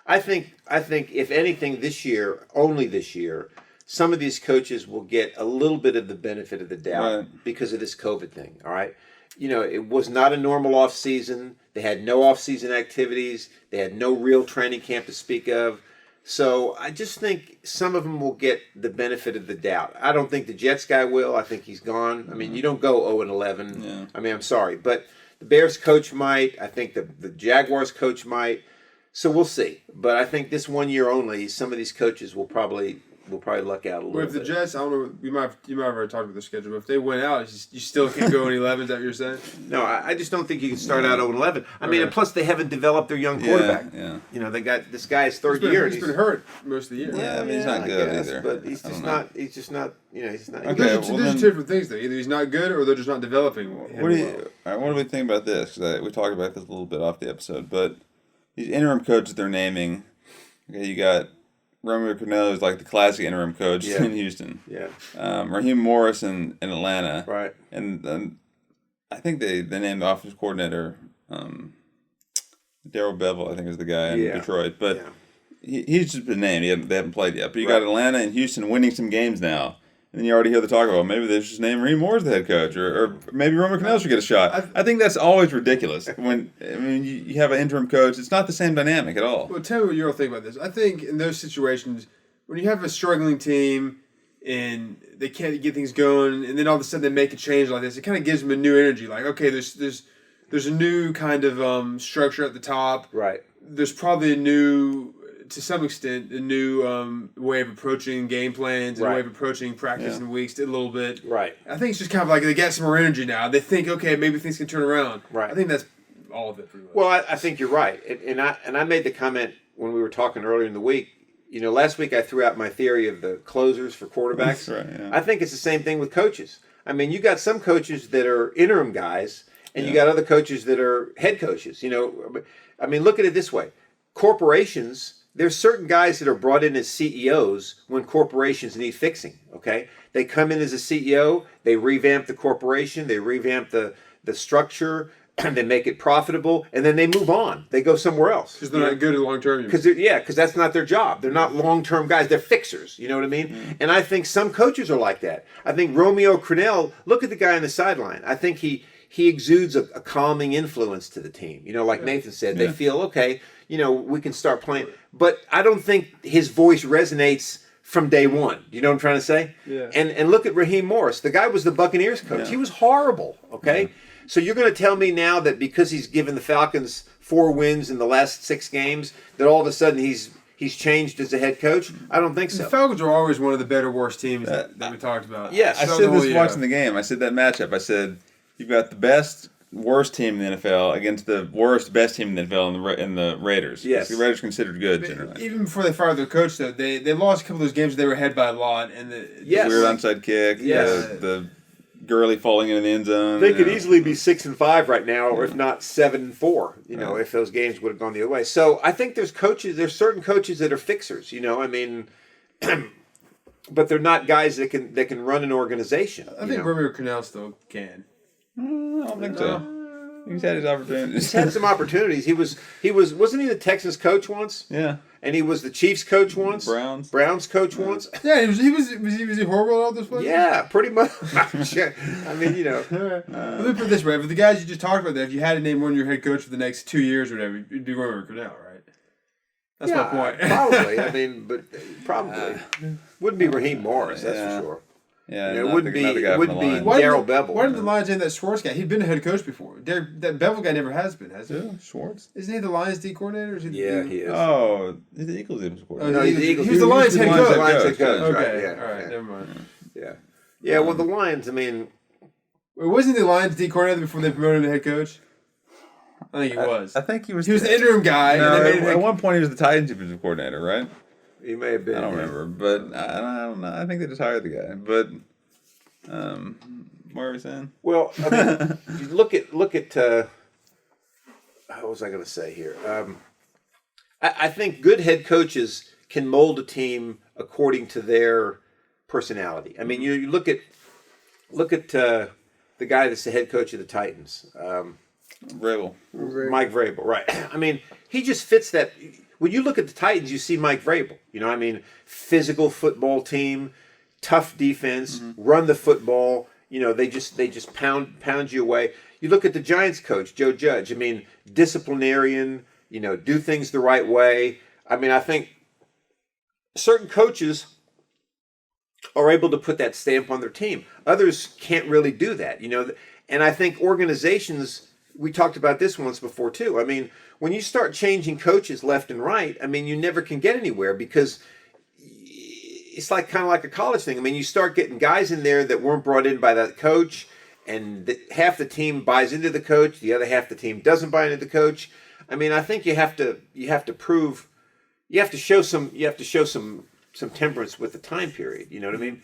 I think if anything this year, only this year, some of these coaches will get a little bit of the benefit of the doubt because of this COVID thing, all right? It was not a normal off season. They had no off season activities. They had no real training camp to speak of. So I just think some of them will get the benefit of the doubt. I don't think the Jets guy will. I think he's gone. I mean, you don't go 0-11. Yeah. I mean, I'm sorry, but the Bears coach might. I think the Jaguars coach might. So we'll see. But I think this 1 year only, some of these coaches will probably luck out a little bit. Well, if the Jets, I don't know, you might have already talked about their schedule, but if they went out, you still can't go in 11, is that what you're saying? No, I just don't think you can start out 0-11. I mean, and plus they haven't developed their young quarterback. Yeah. They got this guy's third year. He's been hurt most of the year. Yeah, I mean, he's not good either. But he's just not, he's not. Okay, those are two different things, though. Either he's not good or they're just not developing him. What do we think about this? Because we talked about this a little bit off the episode, but these interim coaches they're naming, okay, you got Romeo Crennel is like the classic interim coach in Houston. Yeah. Raheem Morris in Atlanta. Right. And I think they named the offensive coordinator Darrell Bevel, I think, is the guy in Detroit. But he's just been named. They haven't played yet. But you got Atlanta and Houston winning some games now. And then you already hear the talk about maybe they should just name Raheem Moore as the head coach, or maybe Roman Cannell should get a shot. I think that's always ridiculous. You have an interim coach, it's not the same dynamic at all. Well, tell me what you all think about this. I think in those situations, when you have a struggling team and they can't get things going, and then all of a sudden they make a change like this, it kind of gives them a new energy. Like, okay, there's a new kind of structure at the top. Right. There's probably to some extent, a new way of approaching game plans and a way of approaching practice and weeks a little bit. Right. I think it's just kind of like they get some more energy now. They think, okay, maybe things can turn around. Right. I think that's all of it pretty much. Well, I think you're right. And I made the comment when we were talking earlier in the week. Last week I threw out my theory of the closers for quarterbacks. That's right, yeah. I think it's the same thing with coaches. I mean, you got some coaches that are interim guys, and you got other coaches that are head coaches. I mean, look at it this way. Corporations, there's certain guys that are brought in as CEOs when corporations need fixing, okay? They come in as a CEO, they revamp the corporation, they revamp the structure, they make it profitable, and then they move on. They go somewhere else. Because they're not good at long term. Because that's not their job. They're not long-term guys. They're fixers. You know what I mean? Mm. And I think some coaches are like that. I think Romeo Crennel, look at the guy on the sideline. I think he exudes a calming influence to the team. Like Nathan said, they feel, okay, we can start playing. But I don't think his voice resonates from day one. You know what I'm trying to say? Yeah. And look at Raheem Morris. The guy was the Buccaneers coach. Yeah. He was horrible, okay? Yeah. So you're going to tell me now that because he's given the Falcons 4 wins in the last 6 games, that all of a sudden he's changed as a head coach? I don't think so. The Falcons are always one of the better, worst teams that we talked about. Yes. I said this watching the game. I said that matchup. I said, you've got the best, worst team in the NFL against the worst, best team in the NFL in the Raiders. Yes. The Raiders are considered good, generally. Even before they fired their coach, though, they lost a couple of those games they were ahead by a lot. And the weird onside kick, the Gurley falling into the end zone. They could easily be 6-5 right now, or if not 7-4. If those games would have gone the other way. So I think there's certain coaches that are fixers. I mean, but they're not guys that can run an organization. I think Romeo Crennel still can. I don't think so. He's had his opportunities. He's had some opportunities. Wasn't he the Texans coach once? Yeah. And he was the Chiefs coach once. Browns coach once. Yeah, was he horrible at all this way? Yeah, pretty much. I mean, Let me put it this way: for the guys you just talked about, there, if you had to name one of your head coach for the next 2 years or whatever, it'd be Romeo Crennel, right? That's my point. Probably. I mean, but probably wouldn't be Raheem Morris. That's for sure. Yeah, it wouldn't be Darrell Bevel. Why did the Lions end that Schwartz guy? He'd been a head coach before. That Bevel guy never has been, has he? Yeah, Schwartz. Isn't he the Lions D coordinator? He is. Oh, he's the Eagles coordinator. No, he's the Eagles. He was the Lions head coach. Lions head coach. Okay, right. Yeah, all right, never mind. Yeah. Yeah, well, the Lions, I mean... Wasn't he the Lions D coordinator before they promoted him to head coach? I think he was. I think he was... He was the interim guy. No, at one point he was the Titans defensive coordinator, right? He may have been. I don't remember, but I don't know. I think they just hired the guy, but... what were we saying? Well, I mean, you look at what was I going to say here? I think good head coaches can mold a team according to their personality. I mean, you look at the guy that's the head coach of the Titans, Vrabel. Mike Vrabel, right? I mean, he just fits that. When you look at the Titans, you see Mike Vrabel. I mean, physical football team. Tough defense, run the football. They just pound you away. You look at the Giants coach, Joe Judge. I mean, disciplinarian. Do things the right way. I mean, I think certain coaches are able to put that stamp on their team. Others can't really do that. And I think organizations. We talked about this once before too. I mean, when you start changing coaches left and right, I mean, you never can get anywhere because. It's kind of like a college thing. I mean, you start getting guys in there that weren't brought in by that coach, and half the team buys into the coach, the other half the team doesn't buy into the coach. I mean, I think you have to show some temperance with the time period. You know what I mean?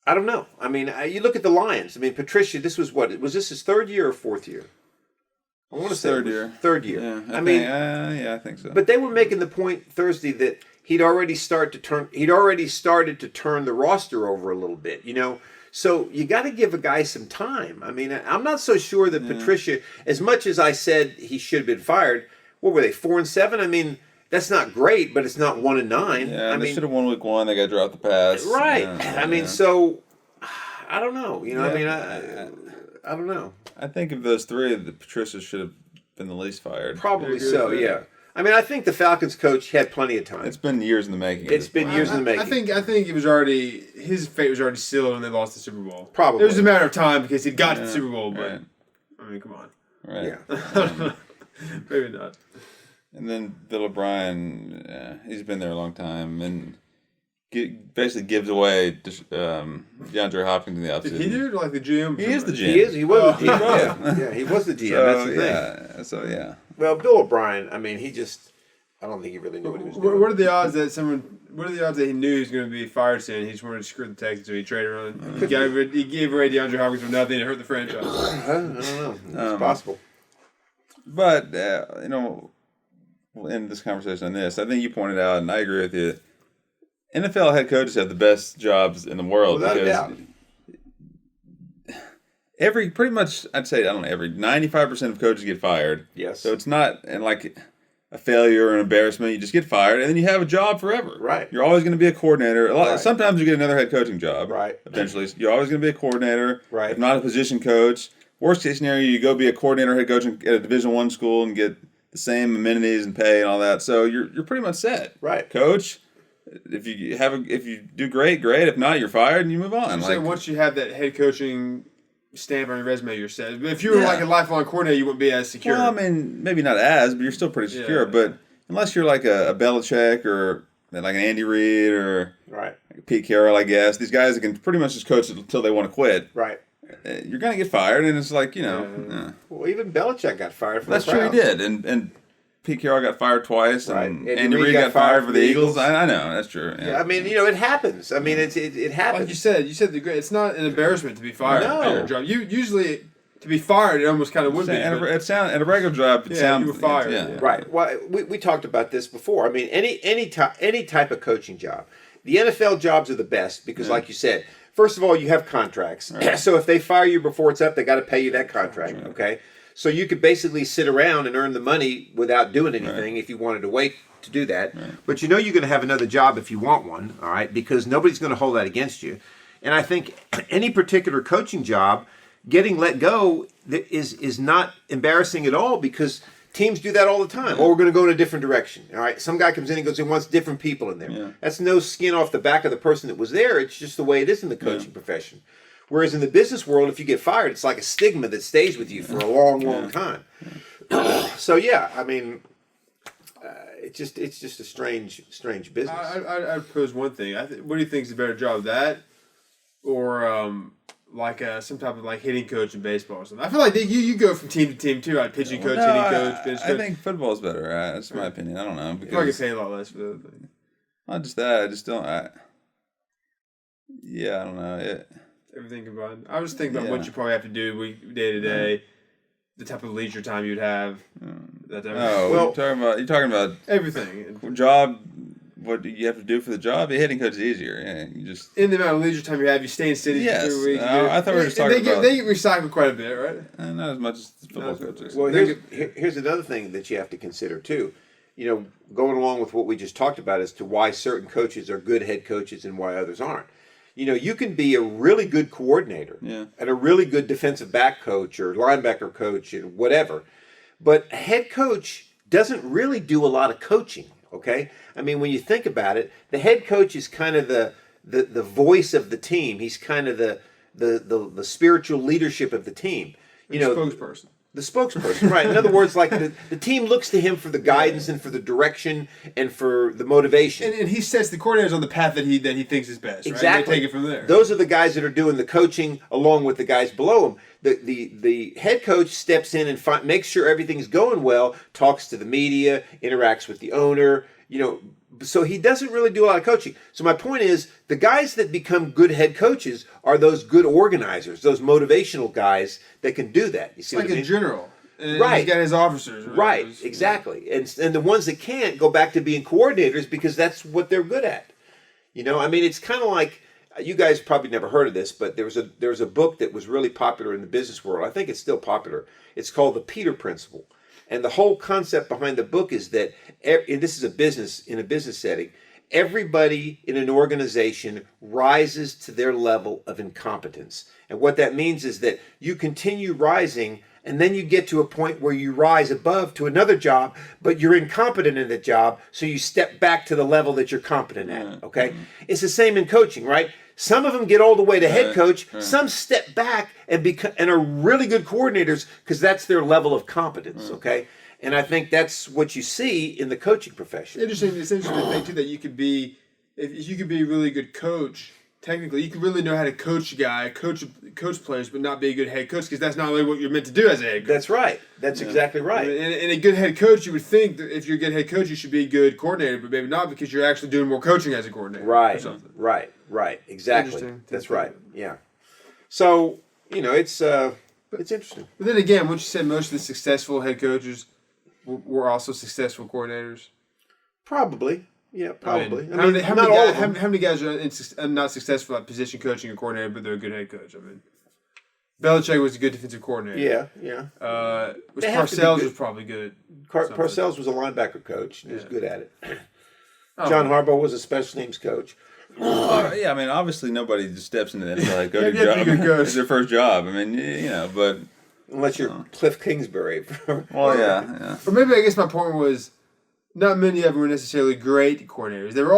I don't know. I mean, you look at the Lions. I mean, Patricia. This was this his 3rd year or 4th year? I want to say third year. 3rd year. Yeah, I think so. But they were making the point Thursday that he'd already started to turn the roster over a little bit, So you got to give a guy some time. I mean, I'm not so sure that Patricia, as much as I said he should have been fired, what were they, 4-7? I mean, that's not great, but it's not 1-9. Yeah, I they mean, should have won week 1. They got dropped the pass. right. Yeah, I mean, so I don't know. You know, I mean, I don't know. I think of those 3, the Patricia should have been the least fired. Probably so. Yeah. I mean, I think the Falcons coach had plenty of time. It's been years in the making. It's been years in the making. I think it was already his fate was already sealed when they lost the Super Bowl. Probably. It was a matter of time because he'd got to the Super Bowl, but right. I mean, come on. Right. Yeah. Maybe not. And then Bill O'Brien, he's been there a long time and basically gives away DeAndre Hopkins in the offseason. Did he do it like the GM? He is the GM. He is. He was the GM. Yeah, he was the GM. That's the thing. So yeah. Well, Bill O'Brien, I mean, I don't think he really knew what he was doing. What are the odds that he knew he was going to be fired soon? He just wanted to screw the Texans, so he traded around. He gave away DeAndre Hopkins for nothing to hurt the franchise. I don't know. It's possible. But, we'll end this conversation on this. I think you pointed out, and I agree with you, NFL head coaches have the best jobs in the world. Without a doubt. Pretty much, I'd say, 95% of coaches get fired. Yes. So it's not like a failure or an embarrassment. You just get fired, and then you have a job forever. Right. You're always going to be a coordinator. Right. Sometimes you get another head coaching job. Right. Eventually. You're always going to be a coordinator. Right. If not a position coach. Worst case scenario, you go be a coordinator, head coach at a Division I school and get the same amenities and pay and all that. So you're pretty much set. Right. Coach, if you do great. If not, you're fired and you move on. So once you have that head coaching stamp on your resume, you're set. If you were like a lifelong coordinator, you wouldn't be as secure. Well, I mean, maybe not as, but you're still pretty secure. Yeah. But unless you're like a Belichick or like an Andy Reid or Pete Carroll, I guess, these guys that can pretty much just coach until they want to quit. Right. You're going to get fired, and it's like, Well, even Belichick got fired from That's the Browns. true, he did. And Pete Carroll got fired twice, and Andy Reid got fired for the Eagles. I know, that's true. Yeah, I mean, it happens. I mean, it happens. Like you said it's not an embarrassment to be fired at your job. You usually, to be fired, it almost kind of would be. At a regular job, it sounds... you were fired. Yeah. Right. Well, we talked about this before. I mean, any type of coaching job. The NFL jobs are the best because, like you said, first of all, you have contracts. Right. So if they fire you before it's up, they got to pay you that contract, okay? So you could basically sit around and earn the money without doing anything if you wanted to wait to do that. Right. But you know you're going to have another job if you want one, all right? Because nobody's going to hold that against you. And I think any particular coaching job, getting let go is not embarrassing at all because teams do that all the time. Yeah. Or we're going to go in a different direction. All right. Some guy comes in and goes, he wants different people in there. Yeah. That's no skin off the back of the person that was there. It's just the way it is in the coaching profession. Whereas in the business world, if you get fired, it's like a stigma that stays with you for a long, long time. So I mean, it's just a strange business. I'd pose one thing. What do you think is a better job, that or like some type of like hitting coach in baseball or something? I feel like you go from team to team too, like pitching coach, hitting coach, bench coach. I think football's better. That's my opinion. I don't know. Because I get paid a lot less for the other thing. Not just that. I just don't. I don't know. Everything combined. I was thinking about what you probably have to do day to day, the type of leisure time you'd have. That type of you're talking about everything. Job. What do you have to do for the job? Hitting coach is easier. Yeah, you just in the amount of leisure time you have, you stay in cities. Yes, for 2 weeks. I thought we were just talking about. They get recycled quite a bit, right? Not as much as football coaches. Well, here's another thing that you have to consider too. Going along with what we just talked about as to why certain coaches are good head coaches and why others aren't. You can be a really good coordinator and a really good defensive back coach or linebacker coach and whatever, but a head coach doesn't really do a lot of coaching. Okay, I mean, when you think about it, the head coach is kind of the voice of the team. He's kind of the spiritual leadership of the team. Spokesperson. The spokesperson, right? In other words, like the team looks to him for the guidance and for the direction and for the motivation. And he sets the coordinators on the path that he thinks is best. Exactly. Right? They take it from there. Those are the guys that are doing the coaching along with the guys below him. The head coach steps in and makes sure everything's going well, talks to the media, interacts with the owner, so he doesn't really do a lot of coaching. So my point is, the guys that become good head coaches are those good organizers, those motivational guys that can do that. You see like what I mean? A general. And right. He's got his officers. Right, exactly. And the ones that can't go back to being coordinators because that's what they're good at. I mean, it's kind of like, you guys probably never heard of this, but there was a book that was really popular in the business world. I think it's still popular. It's called The Peter Principle. And the whole concept behind the book is that, and this is in a business setting, everybody in an organization rises to their level of incompetence. And what that means is that you continue rising, and then you get to a point where you rise above to another job, but you're incompetent in the job, so you step back to the level that you're competent at, okay? It's the same in coaching, right? Some of them get all the way to head coach. Some step back and are really good coordinators because that's their level of competence, okay? And I think that's what you see in the coaching profession. It's interesting to think too that you could be, if you could be a really good coach. Technically, you can really know how to coach a guy, coach players, but not be a good head coach because that's not really what you're meant to do as a head coach. That's right. That's exactly right. And a good head coach, you would think that if you're a good head coach, you should be a good coordinator, but maybe not because you're actually doing more coaching as a coordinator. Right. Right. Exactly. That's right. Yeah. So it's interesting. But then again, once you said most of the successful head coaches were also successful coordinators. Probably. Yeah, probably. How many guys are not successful at position coaching or coordinator, but they're a good head coach? I mean, Belichick was a good defensive coordinator. Yeah. Parcells was probably good. Parcells was a linebacker coach. He was good at it. John Harbaugh was a special teams coach. Yeah, I mean, obviously nobody just steps into the NFL head coaching job. It's their first job. I mean, but unless you're Cliff Kingsbury. Well, yeah. But maybe I guess my point was, not many of them were necessarily great coordinators. They were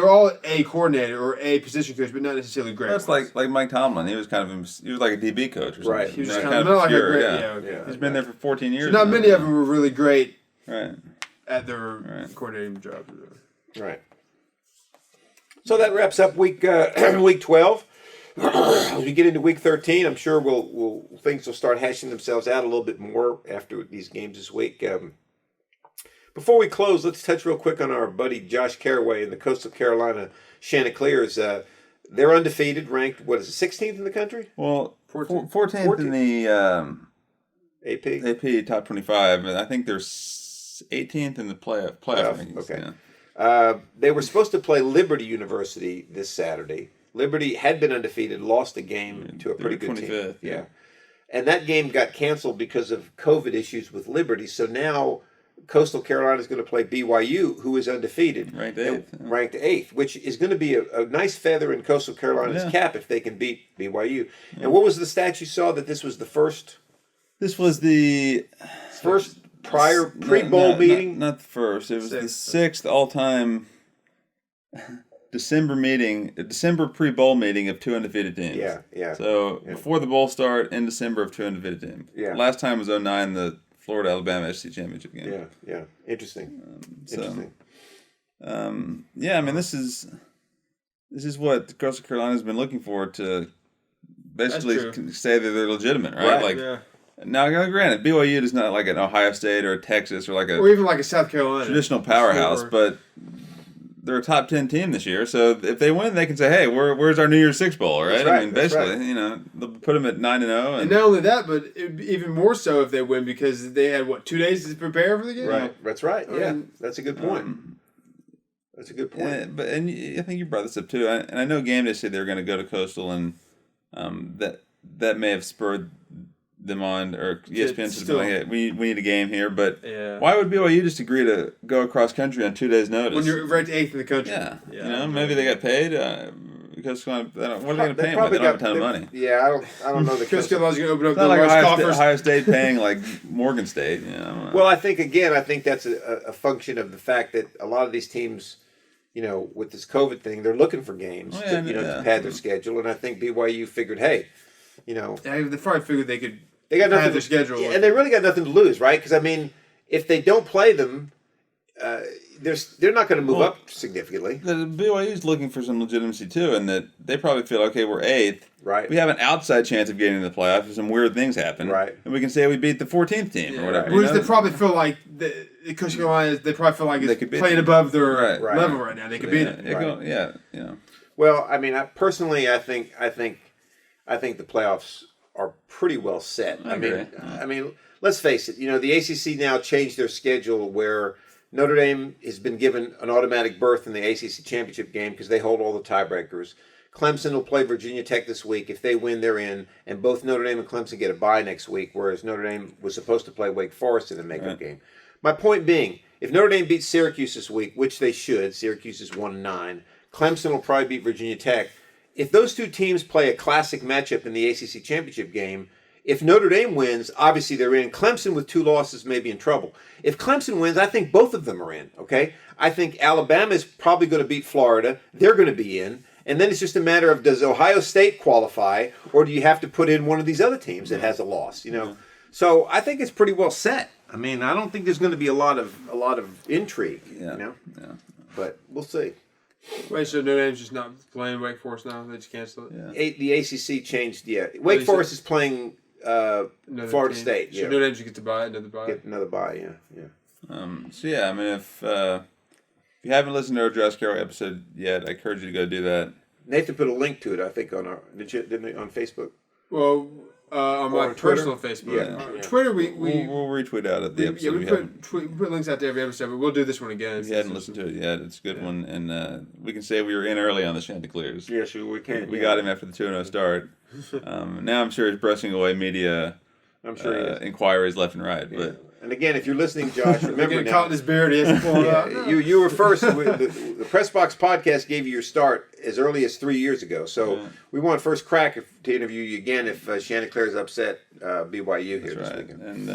all a coordinator or a position coach, but not necessarily great. That's like Mike Tomlin. He was like a DB coach or something. Right. He was kind of obscure. Okay. He's been there for 14 years. So not many of them were really great at their coordinating jobs. Right. So that wraps up week 12. As we get into week 13, I'm sure things will start hashing themselves out a little bit more after these games this week. Before we close, let's touch real quick on our buddy Josh Carraway and the Coastal Carolina Chanticleers. They're undefeated, ranked, 16th in the country? Well, 14th in the AP top 25, and I think they're 18th in the playoff rankings. Okay. Yeah. They were supposed to play Liberty University this Saturday. Liberty had been undefeated, lost a game to a pretty good 25th, team. Yeah. And that game got canceled because of COVID issues with Liberty, so now Coastal Carolina is going to play BYU, who is undefeated. Ranked eighth, which is going to be a nice feather in Coastal Carolina's cap if they can beat BYU. Yeah. And what was the stat you saw that this was the first? This was the first prior pre-bowl meeting? Not the first. It was the sixth all-time December pre-bowl meeting of two undefeated teams. Yeah. So before the bowl start in December of two undefeated teams. Yeah. Last time was 2009, the Florida-Alabama SEC championship game. Yeah. Interesting. I mean, this is what Coastal Carolina's been looking for to basically say that they're legitimate, right? Now, granted, BYU is not like an Ohio State or a Texas or even like a South Carolina traditional powerhouse, but they're a top 10 team this year. So if they win, they can say, "Hey, where's our New Year's Six bowl?" Right? I mean, basically, they'll put them at 9-0, and not only that, but it'd be even more so if they win because they had 2 days to prepare for the game. Right. That's right. That's a good point. That's a good point. And I think you brought this up too. And I know Game Day said they were going to go to Coastal, and that may have spurred them on, or ESPN said, hey, we need a game here. But why would BYU just agree to go across country on 2 days' notice? When you're ranked 8th in the country. Yeah. Maybe they got paid. Because what are they going to pay them? They don't have a ton of money. Yeah, I don't know. Coastal Carolina's going to open up the large coffers. Ohio State paying like Morgan State. Well, I think that's a function of the fact that a lot of these teams, with this COVID thing, they're looking for games to pad their schedule, and I think BYU figured, hey, they probably figured they could. They got nothing their schedule, and they really got nothing to lose, right? Because I mean, if they don't play them, they're not going to move up significantly. The BYU is looking for some legitimacy too, and that they probably feel, okay, we're 8th. Right. We have an outside chance of getting into the playoffs if some weird things happen. Right. And we can say we beat the 14th team or whatever. Whereas they probably feel like Coastal Carolina, they probably feel like it's playing above their level right now. They could beat it. Well, I mean, I think the playoffs are pretty well set. I mean, let's face it. The ACC now changed their schedule where Notre Dame has been given an automatic berth in the ACC championship game because they hold all the tiebreakers. Clemson will play Virginia Tech this week. If they win, they're in. And both Notre Dame and Clemson get a bye next week, whereas Notre Dame was supposed to play Wake Forest in the makeup game. My point being, if Notre Dame beats Syracuse this week, which they should, Syracuse is 1-9, Clemson will probably beat Virginia Tech. If those two teams play a classic matchup in the ACC championship game, if Notre Dame wins, obviously they're in. Clemson with 2 losses may be in trouble. If Clemson wins, I think both of them are in, okay? I think Alabama is probably going to beat Florida. They're going to be in. And then it's just a matter of, does Ohio State qualify, or do you have to put in one of these other teams that has a loss, you know? So I think it's pretty well set. I mean, I don't think there's going to be a lot of intrigue, you know? Yeah. But we'll see. Wait, so Notre Dame's just not playing Wake Forest now? They just cancel it? Yeah. The ACC changed, Wake Forest is playing Florida State. So Notre Dame should get to buy another bye? Get another bye, yeah. So, yeah, I mean, if you haven't listened to our Josh Carroll episode yet, I encourage you to go do that. Nathan put a link to it, I think, on didn't on Facebook? Well, on my personal Facebook. Yeah. Twitter, we'll retweet out at the episode. We put links out to every episode, but we'll do this one again. If you hadn't listened to it yet, it's a good one. And we can say we were in early on the Chanticleers. Yes, we can. We got him after the 2-0 start. Now I'm sure he's brushing away media inquiries left and right. But and again, if you're listening, Josh, remember now. Caught in his beard, he has to pull it out. You were first. The Press Box podcast gave you your start as early as 3 years ago. So we want first crack to interview you again if Chanticleers upset BYU here this weekend. And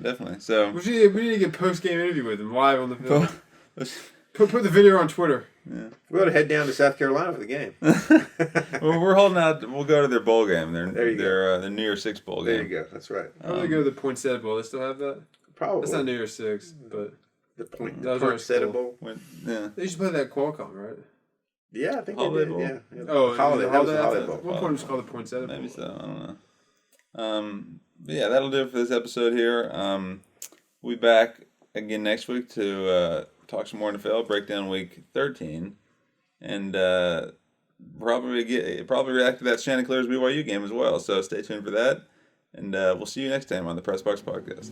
definitely. So we need to get post-game interview with him live on the field. Put the video on Twitter. Yeah. We ought to head down to South Carolina for the game. Well, we're holding out. We'll go to their bowl game. Their New Year's Six bowl game. There you go. That's right. How do they go to the Poinsettia Bowl? They still have that? Probably. That's not New Year's Six, but the Poinsettia Bowl. They used to play that Qualcomm, right? Yeah, I think Holiday they did. Bowl? Yeah. Oh, Holiday. That was the Holiday Bowl. What point was it called the Poinsettia Bowl? Maybe so. I don't know. But yeah, that'll do it for this episode here. We'll be back again next week to talk some more NFL, break down week 13, and probably react to that Chanticleers BYU game as well. So stay tuned for that, and we'll see you next time on the Press Box Podcast.